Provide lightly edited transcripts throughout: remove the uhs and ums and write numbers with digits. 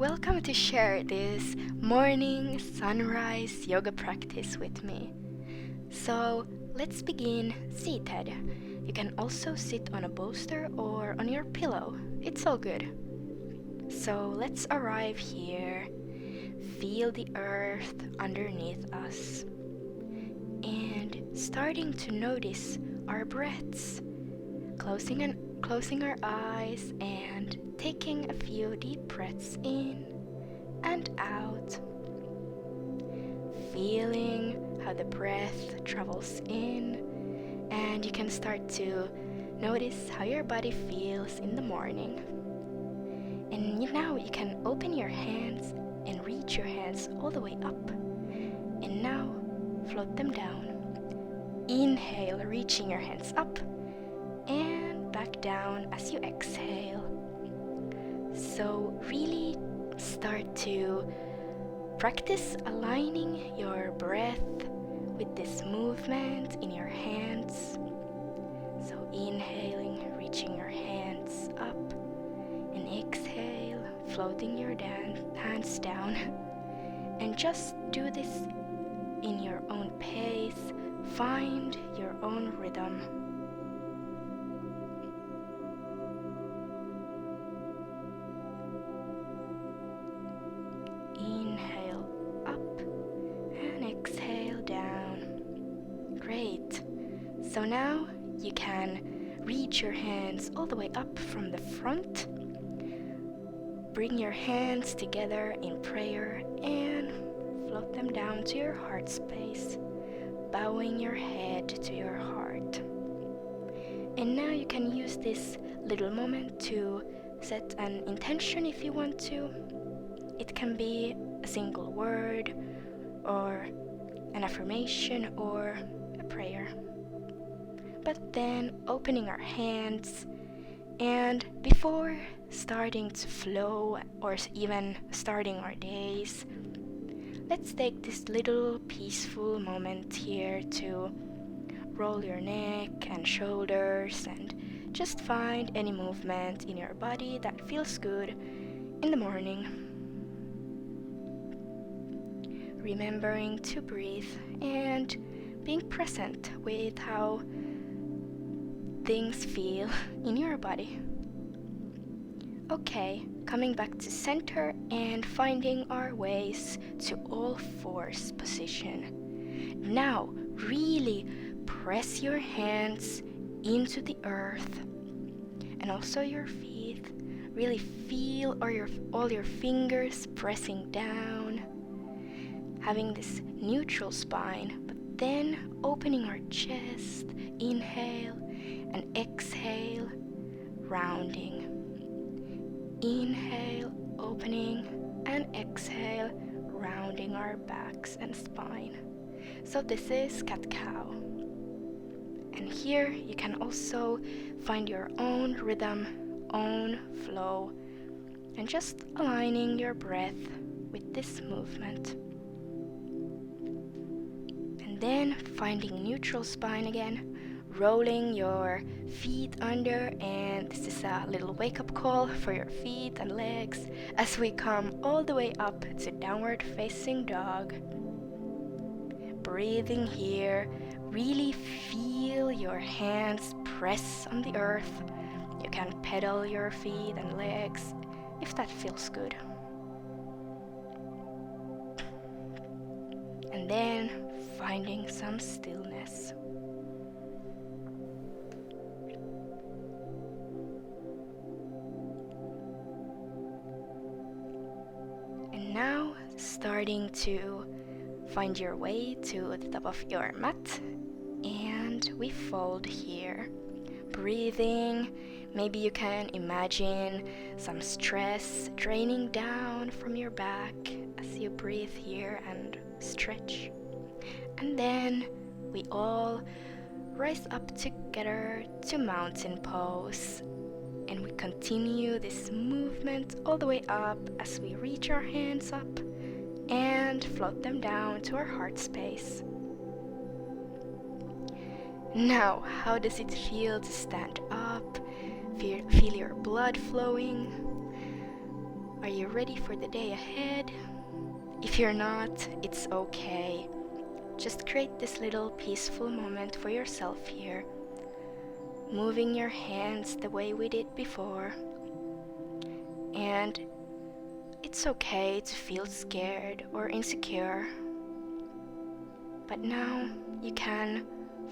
Welcome to share this morning sunrise yoga practice with me. So let's begin seated. You can also sit on a bolster or on your pillow. It's all good. So let's arrive here. Feel the earth underneath us. And starting to notice our breaths. Closing our eyes and taking a few deep breaths in and out. Feeling how the breath travels in, and you can start to notice how your body feels in the morning. And now you can open your hands and reach your hands all the way up. And now float them down. Inhale, reaching your hands up and back down as you exhale. So really start to practice aligning your breath with this movement in your hands. So inhaling, reaching your hands up, and exhale, floating your hands down. And just do this in your own pace. Find your own rhythm. Inhale up and exhale down. Great. So now you can reach your hands all the way up from the front. Bring your hands together in prayer and float them down to your heart space, bowing your head to your heart. And now you can use this little moment to set an intention if you want to. It can be a single word or an affirmation or a prayer. But then opening our hands, and before starting to flow or even starting our days, let's take this little peaceful moment here to roll your neck and shoulders and just find any movement in your body that feels good in the morning. Remembering to breathe and being present with how things feel in your body. Okay, coming back to center and finding our ways to all fours position. Now, really press your hands into the earth and also your feet. Really feel all your fingers pressing down, having this neutral spine, but then opening our chest. Inhale and exhale, rounding. Inhale, opening, and exhale, rounding our backs and spine. So this is cat-cow. And here you can also find your own rhythm, own flow, and just aligning your breath with this movement. And then finding neutral spine again, rolling your feet under, and this is a little wake-up call for your feet and legs as we come all the way up to downward facing dog. Breathing here, really feel your hands press on the earth. You can pedal your feet and legs if that feels good. And then finding some stillness. And now starting to find your way to the top of your mat, and we fold here. Breathing, maybe you can imagine some stress draining down from your back as you breathe here and stretch. And then we all rise up together to mountain pose. And we continue this movement all the way up as we reach our hands up and float them down to our heart space. Now, how does it feel to stand up? Feel your blood flowing. Are you ready for the day ahead? If you're not, it's okay. Just create this little peaceful moment for yourself here, moving your hands the way we did before. And it's okay to feel scared or insecure. But now you can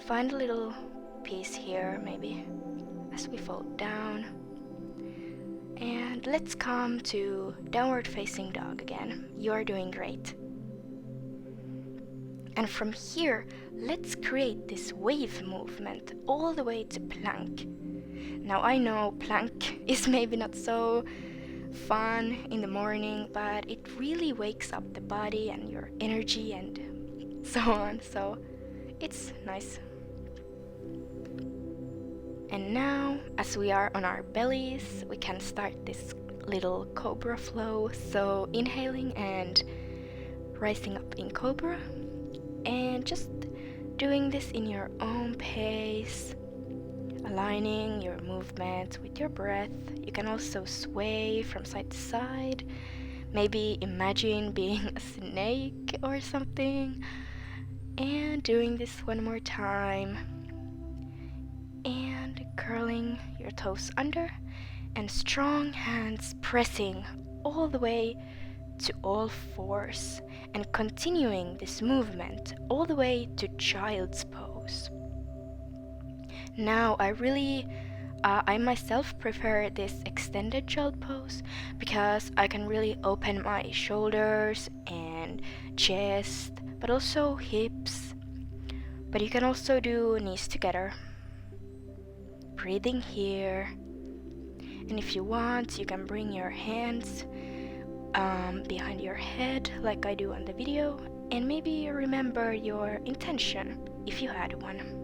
find a little peace here, maybe, as we fold down. And let's come to downward facing dog again. You're doing great. And from here, let's create this wave movement all the way to plank. Now I know plank is maybe not so fun in the morning, but it really wakes up the body and your energy and so on, so it's nice. And now, as we are on our bellies, we can start this little cobra flow. So inhaling and rising up in cobra, and just doing this in your own pace, aligning your movement with your breath. You can also sway from side to side, maybe imagine being a snake or something, and doing this one more time, and curling your toes under, and strong hands pressing all the way to all fours, and continuing this movement all the way to child's pose. Now I myself prefer this extended child pose because I can really open my shoulders and chest, but also hips. But you can also do knees together, breathing here. And if you want, you can bring your hands behind your head like I do on the video, and maybe remember your intention if you had one.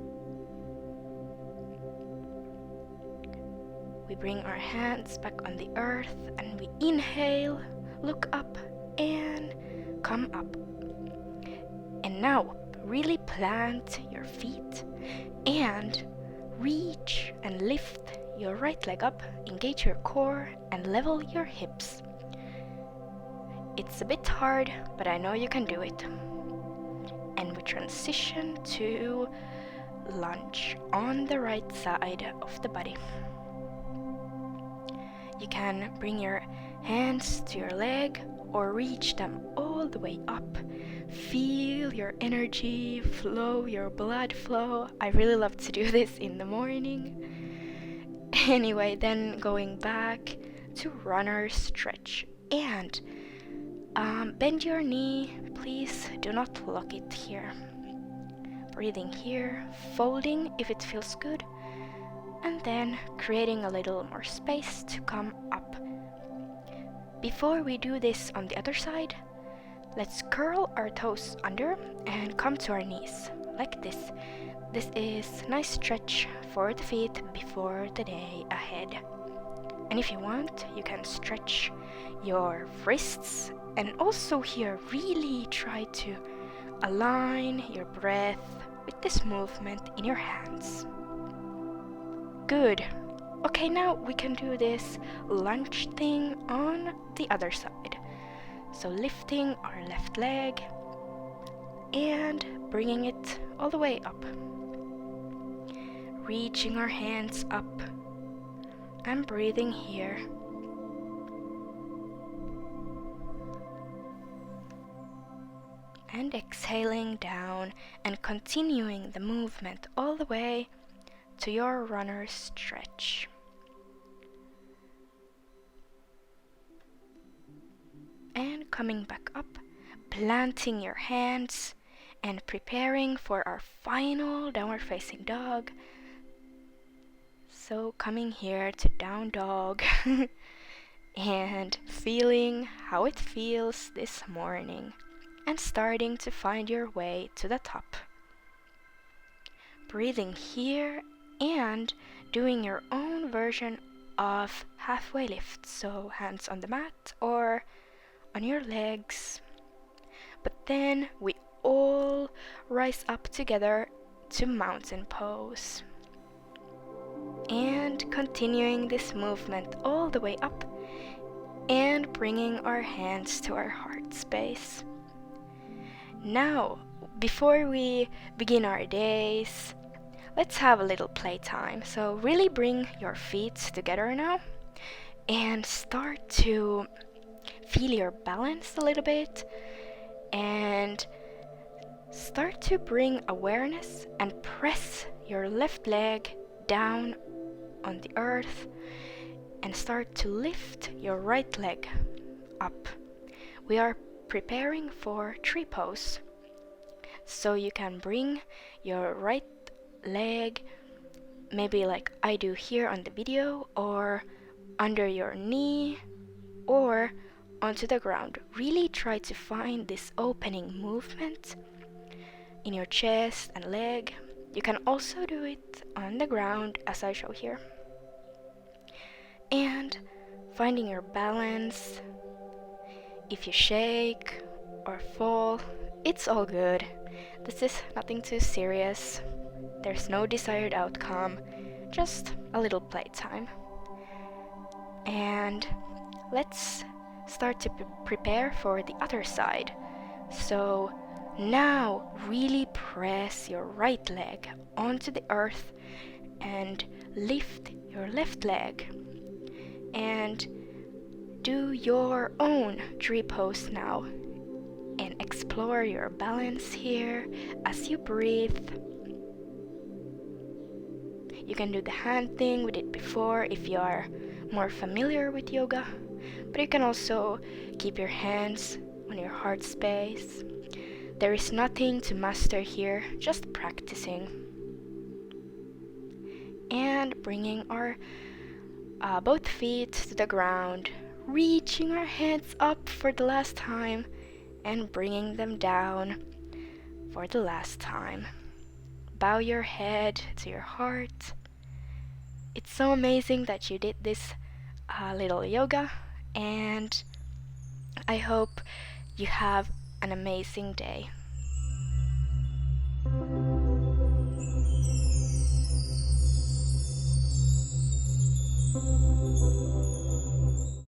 We bring our hands back on the earth and we inhale, look up and come up. And now really plant your feet and reach and lift your right leg up, engage your core and level your hips. It's a bit hard, but I know you can do it. And we transition to lunge on the right side of the body. You can bring your hands to your leg or reach them all the way up. Feel your energy flow, your blood flow. I really love to do this in the morning. Anyway, then going back to runner stretch. And bend your knee, please do not lock it here. Breathing here, folding if it feels good, and then creating a little more space to come up. Before we do this on the other side, let's curl our toes under and come to our knees, like this. This is a nice stretch for the feet before the day ahead. And if you want, you can stretch your wrists, and also here really try to align your breath with this movement in your hands. Good. Okay, now we can do this lunge thing on the other side. So lifting our left leg and bringing it all the way up. Reaching our hands up and breathing here. And exhaling down and continuing the movement all the way to your runner stretch. And coming back up, planting your hands and preparing for our final downward facing dog. So coming here to down dog and feeling how it feels this morning and starting to find your way to the top. Breathing here and doing your own version of halfway lift, so hands on the mat or on your legs. But then we all rise up together to mountain pose. And continuing this movement all the way up, and bringing our hands to our heart space. Now, before we begin our days, let's have a little playtime. So really bring your feet together now and start to feel your balance a little bit and start to bring awareness and press your left leg down on the earth and start to lift your right leg up. We are preparing for tree pose. So you can bring your right leg, maybe like I do here on the video, or under your knee, or onto the ground. Really try to find this opening movement in your chest and leg. You can also do it on the ground as I show here. And finding your balance. If you shake or fall, it's all good. This is nothing too serious. There's no desired outcome, just a little playtime. And let's start to prepare for the other side. So now really press your right leg onto the earth and lift your left leg. And do your own tree pose now and explore your balance here as you breathe. You can do the hand thing we did before if you are more familiar with yoga, but you can also keep your hands on your heart space. There is nothing to master here, just practicing. And bringing our both feet to the ground, reaching our hands up for the last time and bringing them down for the last time. Bow your head to your heart. It's so amazing that you did this little yoga, and I hope you have an amazing day.